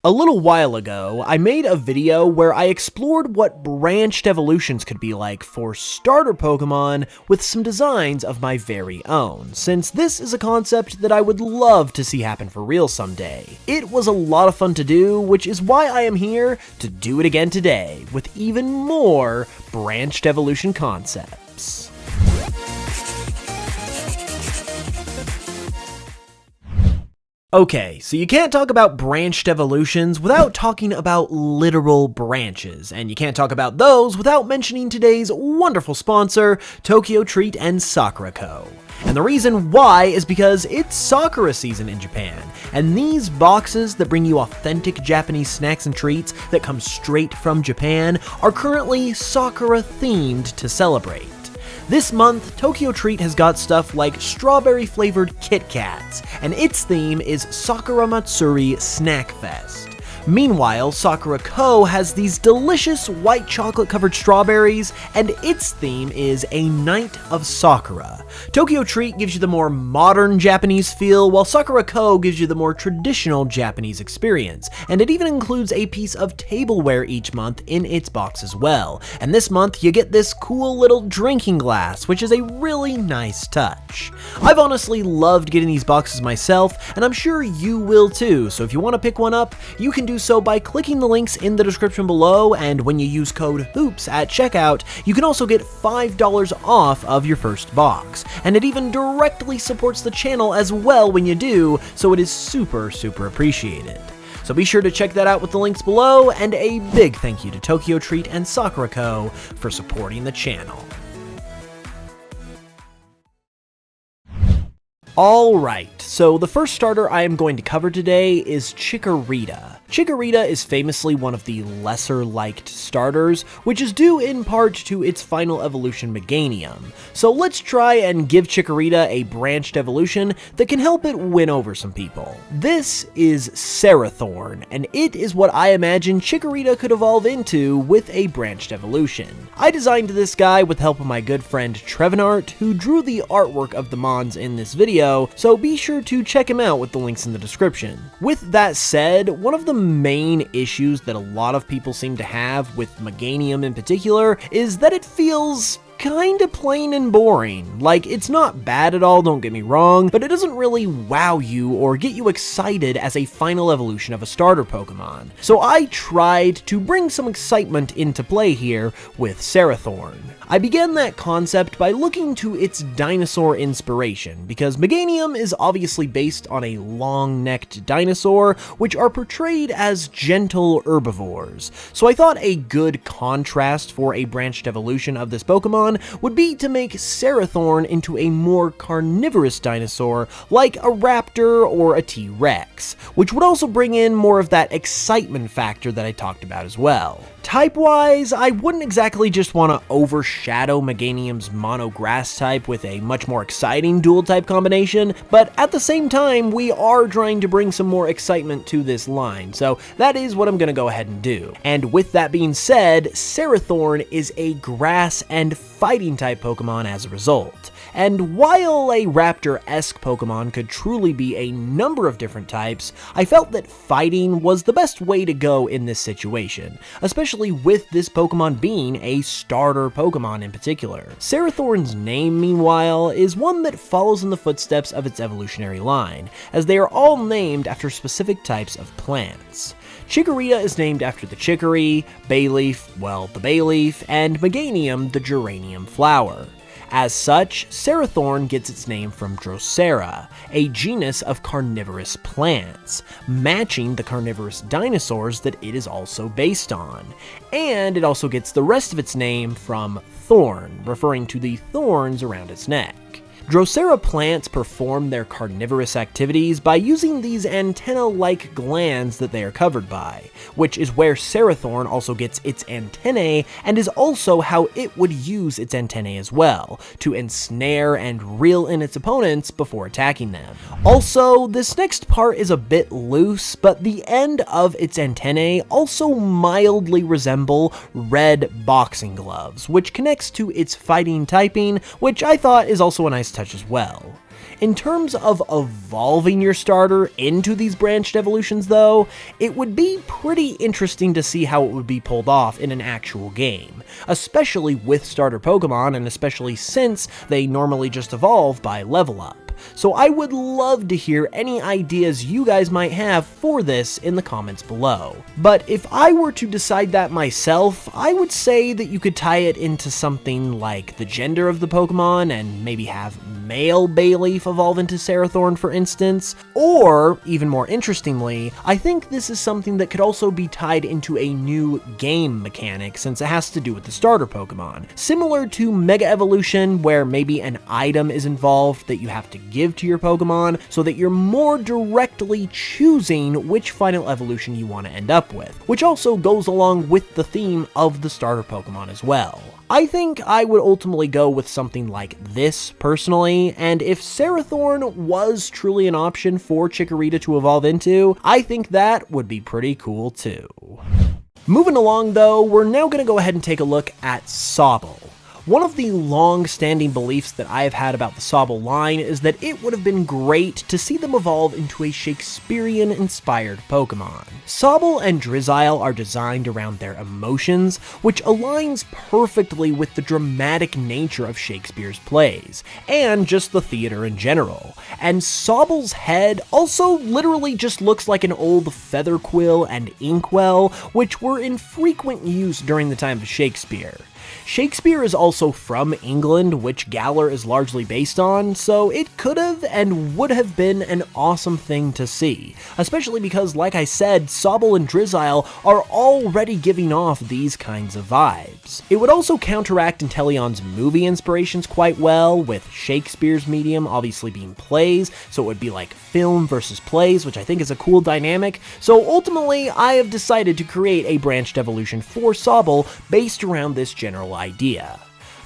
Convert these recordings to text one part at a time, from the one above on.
A little while ago, I made a video where I explored what branched evolutions could be like for starter Pokemon with some designs of my very own, since this is a concept that I would love to see happen for real someday. It was a lot of fun to do, which is why I am here to do it again today, with even more branched evolution concepts. Okay, so you can't talk about branched evolutions without talking about literal branches, and you can't talk about those without mentioning today's wonderful sponsor, Tokyo Treat and Sakura Co. And the reason why is because it's Sakura season in Japan, and these boxes that bring you authentic Japanese snacks and treats that come straight from Japan are currently Sakura themed to celebrate. This month, Tokyo Treat has got stuff like strawberry-flavored Kit Kats, and its theme is Sakura Matsuri Snack Fest. Meanwhile, Sakura Co. has these delicious white chocolate-covered strawberries, and its theme is A Night of Sakura. Tokyo Treat gives you the more modern Japanese feel, while Sakura Co. gives you the more traditional Japanese experience, and it even includes a piece of tableware each month in its box as well. And this month, you get this cool little drinking glass, which is a really nice touch. I've honestly loved getting these boxes myself, and I'm sure you will too, so if you want to pick one up, you can do so by clicking the links in the description below, and when you use code HOOPS at checkout, you can also get $5 off of your first box. And it even directly supports the channel as well when you do, so it is super appreciated. So be sure to check that out with the links below, and a big thank you to Tokyo Treat and Sakura Co. for supporting the channel. Alright, so the first starter I am going to cover today is Chikorita. Chikorita is famously one of the lesser-liked starters, which is due in part to its final evolution Meganium. So let's try and give Chikorita a branched evolution that can help it win over some people. This is Serathorn, and it is what I imagine Chikorita could evolve into with a branched evolution. I designed this guy with the help of my good friend Trevenart, who drew the artwork of the mons in this video, so be sure to check him out with the links in the description. With that said, one of the main issues that a lot of people seem to have with Meganium in particular is that it feels kinda plain and boring. Like, it's not bad at all, don't get me wrong, but it doesn't really wow you or get you excited as a final evolution of a starter Pokemon. So I tried to bring some excitement into play here with Serathorn. I began that concept by looking to its dinosaur inspiration, because Meganium is obviously based on a long-necked dinosaur, which are portrayed as gentle herbivores. So I thought a good contrast for a branched evolution of this Pokemon would be to make Serathorn into a more carnivorous dinosaur like a raptor or a T-Rex, which would also bring in more of that excitement factor that I talked about as well. Type-wise, I wouldn't exactly just want to overshadow Meganium's mono-grass type with a much more exciting dual-type combination, but at the same time, we are trying to bring some more excitement to this line, so that is what I'm going to go ahead and do. And with that being said, Serathorn is a grass and fighting-type Pokemon as a result. And while a Raptor-esque Pokemon could truly be a number of different types, I felt that fighting was the best way to go in this situation, especially with this Pokemon being a starter Pokemon in particular. Serathorn's name, meanwhile, is one that follows in the footsteps of its evolutionary line, as they are all named after specific types of plants. Chikorita is named after the chicory, Bayleaf, well, the bayleaf, and Meganium, the geranium flower. As such, Serathorn gets its name from Drosera, a genus of carnivorous plants, matching the carnivorous dinosaurs that it is also based on. And it also gets the rest of its name from thorn, referring to the thorns around its neck. Drosera plants perform their carnivorous activities by using these antenna-like glands that they are covered by, which is where Serathorn also gets its antennae, and is also how it would use its antennae as well, to ensnare and reel in its opponents before attacking them. Also, this next part is a bit loose, but the end of its antennae also mildly resemble red boxing gloves, which connects to its fighting typing, which I thought is also a nice touch as well. In terms of evolving your starter into these branched evolutions though, it would be pretty interesting to see how it would be pulled off in an actual game, especially with starter Pokemon and especially since they normally just evolve by level up. So I would love to hear any ideas you guys might have for this in the comments below. But if I were to decide that myself, I would say that you could tie it into something like the gender of the Pokemon and maybe have male Bayleaf evolve into Serathorn for instance, or even more interestingly, I think this is something that could also be tied into a new game mechanic since it has to do with the starter Pokemon. Similar to Mega Evolution where maybe an item is involved that you have to give to your Pokemon so that you're more directly choosing which final evolution you want to end up with, which also goes along with the theme of the starter Pokemon as well. I think I would ultimately go with something like this personally, and if Serathorn was truly an option for Chikorita to evolve into, I think that would be pretty cool too. Moving along though, we're now going to go ahead and take a look at Sobble. One of the long-standing beliefs that I have had about the Sobble line is that it would have been great to see them evolve into a Shakespearean-inspired Pokemon. Sobble and Drizzile are designed around their emotions, which aligns perfectly with the dramatic nature of Shakespeare's plays, and just the theater in general. And Sobble's head also literally just looks like an old feather quill and inkwell, which were in frequent use during the time of Shakespeare. Shakespeare is also from England, which Galar is largely based on, so it could have and would have been an awesome thing to see, especially because, like I said, Sobble and Drizzile are already giving off these kinds of vibes. It would also counteract Inteleon's movie inspirations quite well, with Shakespeare's medium obviously being plays, so it would be like film versus plays, which I think is a cool dynamic. So ultimately, I have decided to create a branched evolution for Sobble based around this general idea.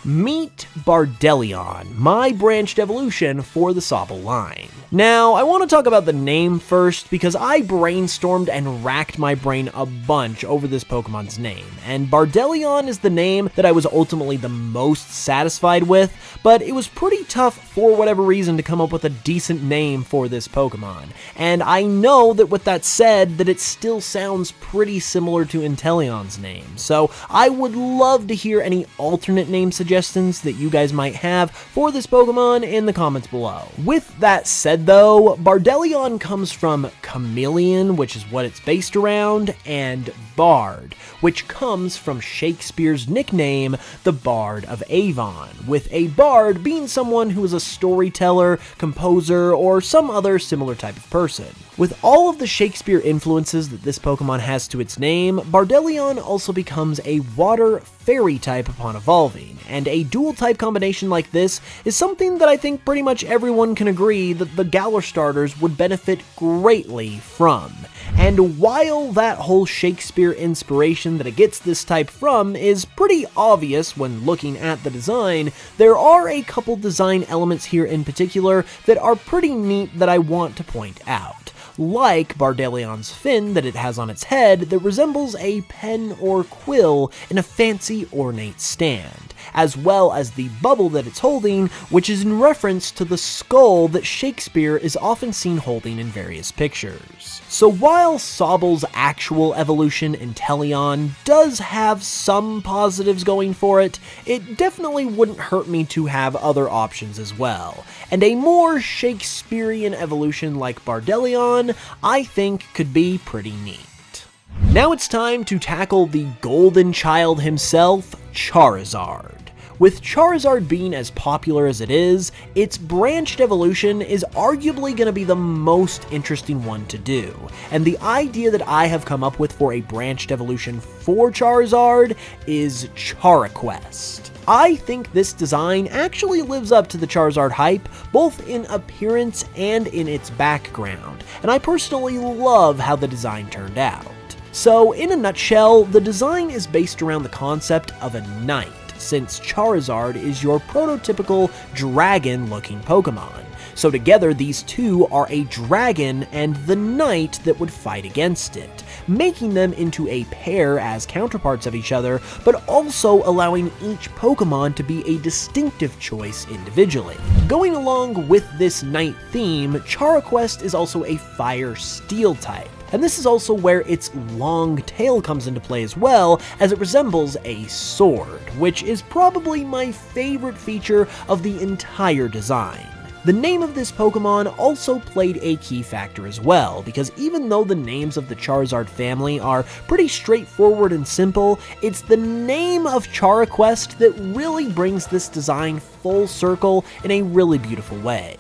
Meet Bardelion, my branched evolution for the Sobble line. Now, I want to talk about the name first because I brainstormed and racked my brain a bunch over this Pokemon's name, and Bardelion is the name that I was ultimately the most satisfied with, but it was pretty tough for whatever reason to come up with a decent name for this Pokemon, and I know that with that said, that it still sounds pretty similar to Inteleon's name, so I would love to hear any alternate name suggestions that you guys might have for this Pokemon in the comments below. With that said though, Bardelion comes from chameleon, which is what it's based around, and bard, which comes from Shakespeare's nickname, the Bard of Avon, with a bard being someone who is a storyteller, composer, or some other similar type of person. With all of the Shakespeare influences that this Pokemon has to its name, Bardelion also becomes a water fairy type upon evolving, and a dual type combination like this is something that I think pretty much everyone can agree that the Galar starters would benefit greatly from. And while that whole Shakespeare inspiration that it gets this type from is pretty obvious when looking at the design, there are a couple design elements here in particular that are pretty neat that I want to point out. Like Bardelion's fin that it has on its head that resembles a pen or quill in a fancy ornate stand, as well as the bubble that it's holding, which is in reference to the skull that Shakespeare is often seen holding in various pictures. So while Sobble's actual evolution, Inteleon, does have some positives going for it, it definitely wouldn't hurt me to have other options as well. And a more Shakespearean evolution like Bardelion, I think could be pretty neat. Now it's time to tackle the golden child himself, Charizard. With Charizard being as popular as it is, its branched evolution is arguably going to be the most interesting one to do, and the idea that I have come up with for a branched evolution for Charizard is Charaquest. I think this design actually lives up to the Charizard hype, both in appearance and in its background, and I personally love how the design turned out. So in a nutshell, the design is based around the concept of a knight, since Charizard is your prototypical dragon-looking Pokemon. So together, these two are a dragon and the knight that would fight against it, making them into a pair as counterparts of each other, but also allowing each Pokemon to be a distinctive choice individually. Going along with this knight theme, Charaquest is also a fire-steel type. And this is also where its long tail comes into play as well, as it resembles a sword, which is probably my favorite feature of the entire design. The name of this Pokemon also played a key factor as well, because even though the names of the Charizard family are pretty straightforward and simple, it's the name of Charaquest that really brings this design full circle in a really beautiful way.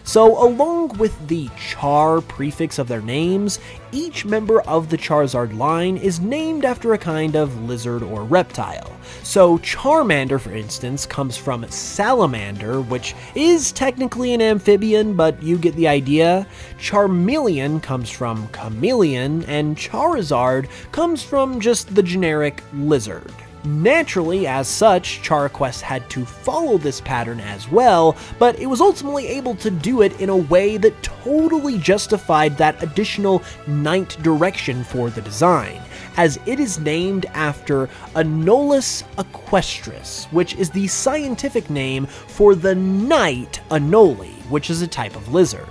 So along with the Char prefix of their names, each member of the Charizard line is named after a kind of lizard or reptile. So Charmander, for instance, comes from salamander, which is technically an amphibian, but you get the idea. Charmeleon comes from chameleon, and Charizard comes from just the generic lizard. Naturally, as such, Charaquest had to follow this pattern as well, but it was ultimately able to do it in a way that totally justified that additional knight direction for the design, as it is named after Anolis equestris, which is the scientific name for the knight Anole, which is a type of lizard.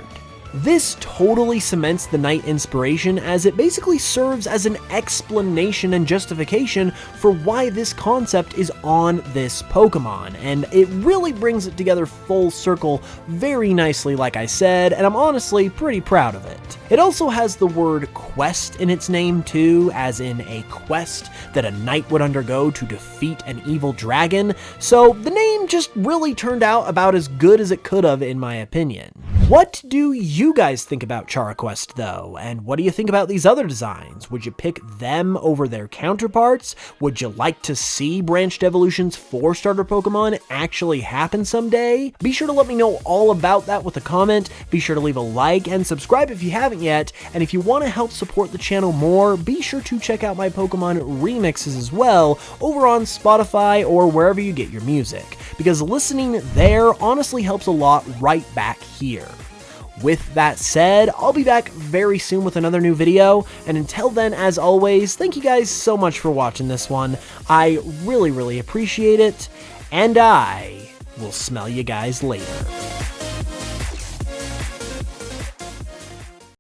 This totally cements the knight inspiration, as it basically serves as an explanation and justification for why this concept is on this Pokemon, and it really brings it together full circle very nicely, like I said, and I'm honestly pretty proud of it. It also has the word quest in its name too, as in a quest that a knight would undergo to defeat an evil dragon, so the name just really turned out about as good as it could have in my opinion. What do you guys think about Charaquest though, and what do you think about these other designs? Would you pick them over their counterparts? Would you like to see branched evolutions for starter Pokemon actually happen someday? Be sure to let me know all about that with a comment, be sure to leave a like and subscribe if you haven't yet, and if you want to help support the channel more, be sure to check out my Pokemon remixes as well over on Spotify or wherever you get your music, because listening there honestly helps a lot right back here. With that said, I'll be back very soon with another new video, and until then, as always, thank you guys so much for watching this one. I really appreciate it, and I will smell you guys later.